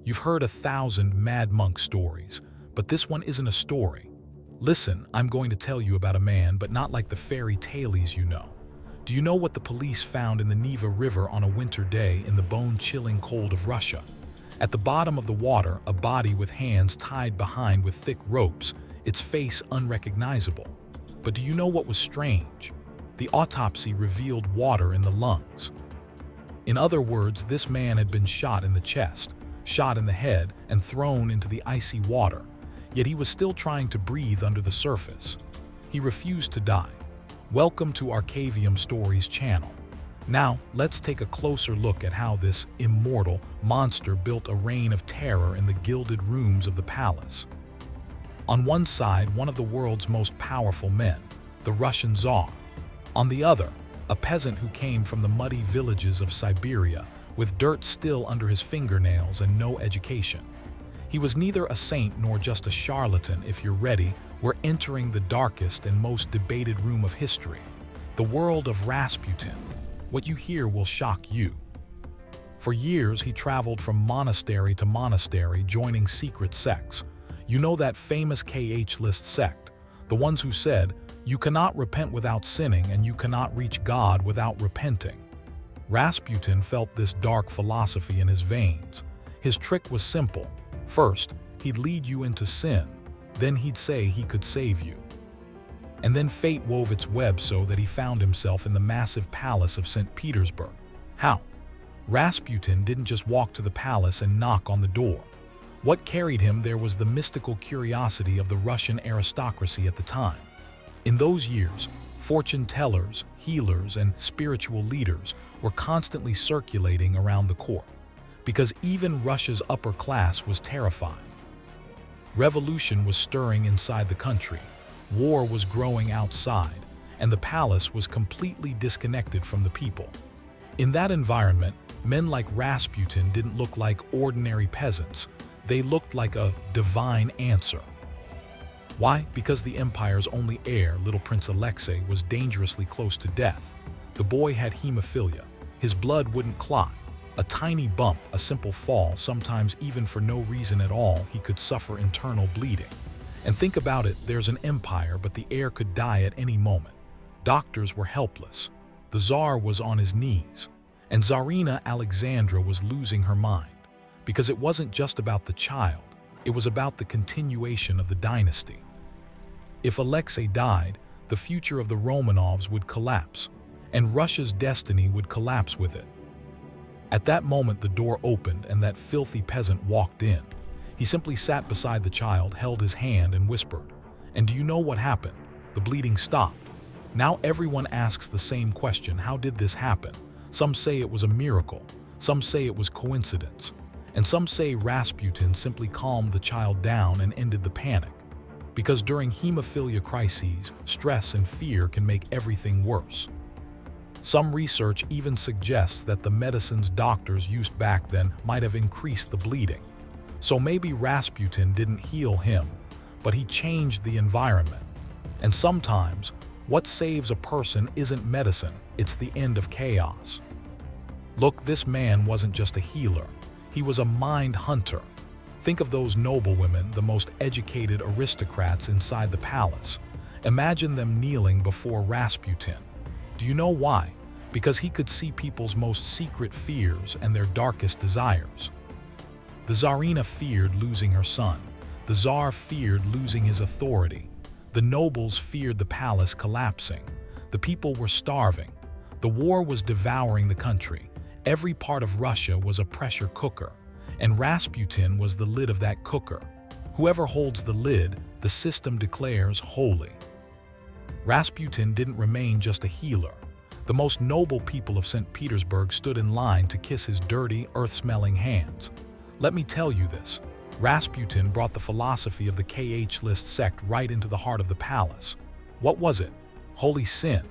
You've heard 1,000 mad monk stories, but this one isn't a story. Listen, I'm going to tell you about a man, but not like the fairy tales you know. Do you know what the police found in the Neva River on a winter day in the bone-chilling cold of Russia? At the bottom of the water, a body with hands tied behind with thick ropes, its face unrecognizable. But do you know what was strange? The autopsy revealed water in the lungs. In other words, this man had been shot in the chest, shot in the head, and thrown into the icy water, yet he was still trying to breathe under the surface. He refused to die. Welcome to Arcavium Stories channel. Now, let's take a closer look at how this immortal monster built a reign of terror in the gilded rooms of the palace. On one side, one of the world's most powerful men, the Russian Tsar. On the other, a peasant who came from the muddy villages of Siberia, with dirt still under his fingernails and no education. He was neither a saint nor just a charlatan. If you're ready, we're entering the darkest and most debated room of history, the world of Rasputin. What you hear will shock you. For years, he traveled from monastery to monastery, joining secret sects. You know that famous KH list sect, the ones who said, "You cannot repent without sinning, and you cannot reach God without repenting." Rasputin felt this dark philosophy in his veins. His trick was simple. First, he'd lead you into sin. Then he'd say he could save you. And then fate wove its web so that he found himself in the massive palace of Saint Petersburg. How? Rasputin didn't just walk to the palace and knock on the door. What carried him there was the mystical curiosity of the Russian aristocracy at the time. In those years, fortune tellers, healers, and spiritual leaders were constantly circulating around the court, because even Russia's upper class was terrified. Revolution was stirring inside the country, war was growing outside, and the palace was completely disconnected from the people. In that environment, men like Rasputin didn't look like ordinary peasants, they looked like a divine answer. Why? Because the empire's only heir, little Prince Alexei, was dangerously close to death. The boy had hemophilia. His blood wouldn't clot. A tiny bump, a simple fall, sometimes even for no reason at all, he could suffer internal bleeding. And think about it, there's an empire, but the heir could die at any moment. Doctors were helpless. The Tsar was on his knees. And Tsarina Alexandra was losing her mind. Because it wasn't just about the child, it was about the continuation of the dynasty. If Alexei died, the future of the Romanovs would collapse, and Russia's destiny would collapse with it. At that moment, the door opened and that filthy peasant walked in. He simply sat beside the child, held his hand, and whispered. And do you know what happened? The bleeding stopped. Now everyone asks the same question: how did this happen? Some say it was a miracle, some say it was coincidence, and some say Rasputin simply calmed the child down and ended the panic. Because during hemophilia crises, stress and fear can make everything worse. Some research even suggests that the medicines doctors used back then might have increased the bleeding. So maybe Rasputin didn't heal him, but he changed the environment. And sometimes, what saves a person isn't medicine, it's the end of chaos. Look, this man wasn't just a healer, he was a mind hunter. Think of those noblewomen, the most educated aristocrats inside the palace. Imagine them kneeling before Rasputin. Do you know why? Because he could see people's most secret fears and their darkest desires. The Tsarina feared losing her son. The Tsar feared losing his authority. The nobles feared the palace collapsing. The people were starving. The war was devouring the country. Every part of Russia was a pressure cooker, and Rasputin was the lid of that cooker. Whoever holds the lid, the system declares holy. Rasputin didn't remain just a healer. The most noble people of St. Petersburg stood in line to kiss his dirty, earth-smelling hands. Let me tell you this, Rasputin brought the philosophy of the KH list sect right into the heart of the palace. What was it? Holy sin.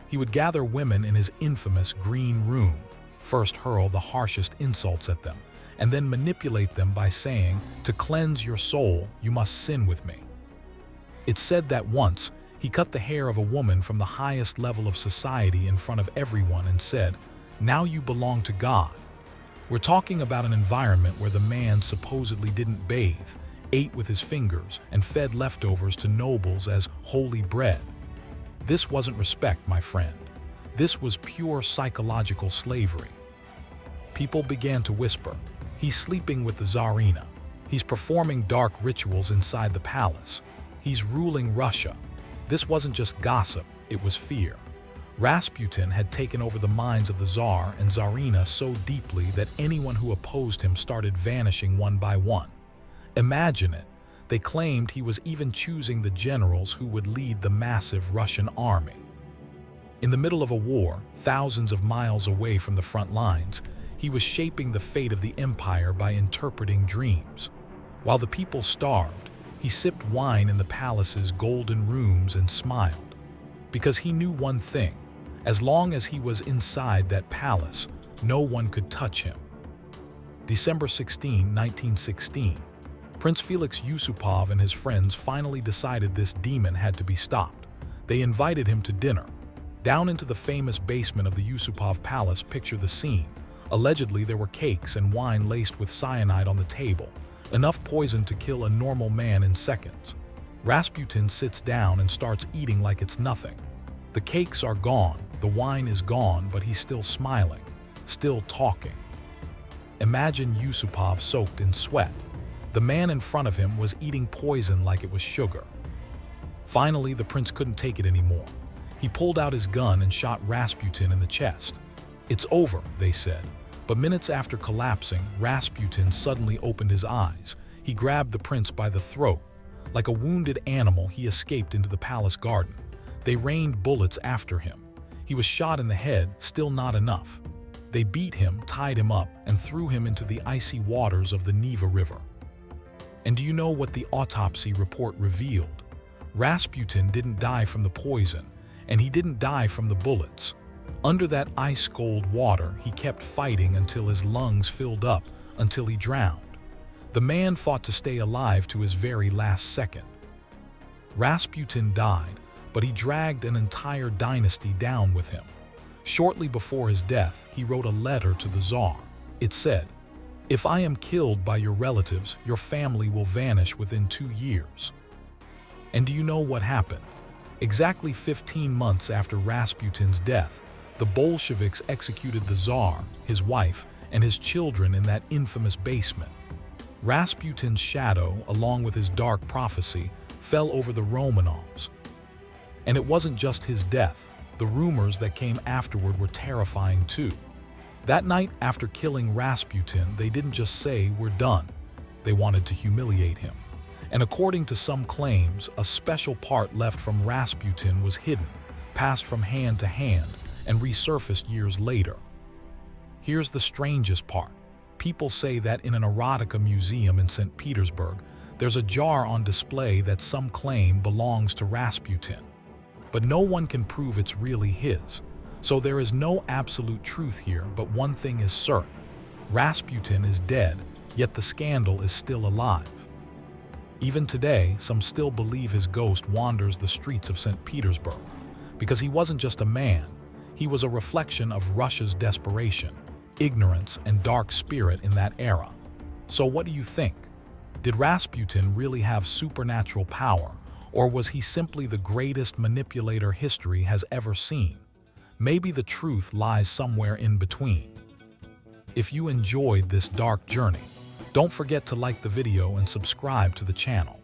He would gather women in his infamous green room, first hurl the harshest insults at them, and then manipulate them by saying, "To cleanse your soul, you must sin with me." It's said that once, he cut the hair of a woman from the highest level of society in front of everyone and said, "Now you belong to God." We're talking about an environment where the man supposedly didn't bathe, ate with his fingers, and fed leftovers to nobles as holy bread. This wasn't respect, my friend. This was pure psychological slavery. People began to whisper, "He's sleeping with the Tsarina. He's performing dark rituals inside the palace. He's ruling Russia." This wasn't just gossip, it was fear. Rasputin had taken over the minds of the Tsar and Tsarina so deeply that anyone who opposed him started vanishing one by one. Imagine it. They claimed he was even choosing the generals who would lead the massive Russian army. In the middle of a war, thousands of miles away from the front lines, he was shaping the fate of the empire by interpreting dreams. While the people starved, he sipped wine in the palace's golden rooms and smiled. Because he knew one thing: as long as he was inside that palace, no one could touch him. December 16, 1916. Prince Felix Yusupov and his friends finally decided this demon had to be stopped. They invited him to dinner. Down into the famous basement of the Yusupov palace, picture the scene. Allegedly, there were cakes and wine laced with cyanide on the table, enough poison to kill a normal man in seconds. Rasputin sits down and starts eating like it's nothing. The cakes are gone, the wine is gone, but he's still smiling, still talking. Imagine Yusupov soaked in sweat. The man in front of him was eating poison like it was sugar. Finally, the prince couldn't take it anymore. He pulled out his gun and shot Rasputin in the chest. "It's over," they said. But minutes after collapsing, Rasputin suddenly opened his eyes. He grabbed the prince by the throat. Like a wounded animal, he escaped into the palace garden. They rained bullets after him. He was shot in the head, still not enough. They beat him, tied him up, and threw him into the icy waters of the Neva River. And do you know what the autopsy report revealed? Rasputin didn't die from the poison, and he didn't die from the bullets. Under that ice-cold water, he kept fighting until his lungs filled up, until he drowned. The man fought to stay alive to his very last second. Rasputin died, but he dragged an entire dynasty down with him. Shortly before his death, he wrote a letter to the Tsar. It said, "If I am killed by your relatives, your family will vanish within 2 years." And do you know what happened? Exactly 15 months after Rasputin's death, the Bolsheviks executed the Tsar, his wife, and his children in that infamous basement. Rasputin's shadow, along with his dark prophecy, fell over the Romanovs. And it wasn't just his death. The rumors that came afterward were terrifying too. That night, after killing Rasputin, they didn't just say, "We're done." They wanted to humiliate him. And according to some claims, a special part left from Rasputin was hidden, passed from hand to hand, and resurfaced years later. Here's the strangest part. People say that in an erotica museum in Saint Petersburg, there's a jar on display that some claim belongs to Rasputin. But no one can prove it's really his. So there is no absolute truth here, but one thing is certain. Rasputin is dead, yet the scandal is still alive. Even today, some still believe his ghost wanders the streets of St. Petersburg. Because he wasn't just a man, he was a reflection of Russia's desperation, ignorance, and dark spirit in that era. So what do you think? Did Rasputin really have supernatural power, or was he simply the greatest manipulator history has ever seen? Maybe the truth lies somewhere in between. If you enjoyed this dark journey, don't forget to like the video and subscribe to the channel.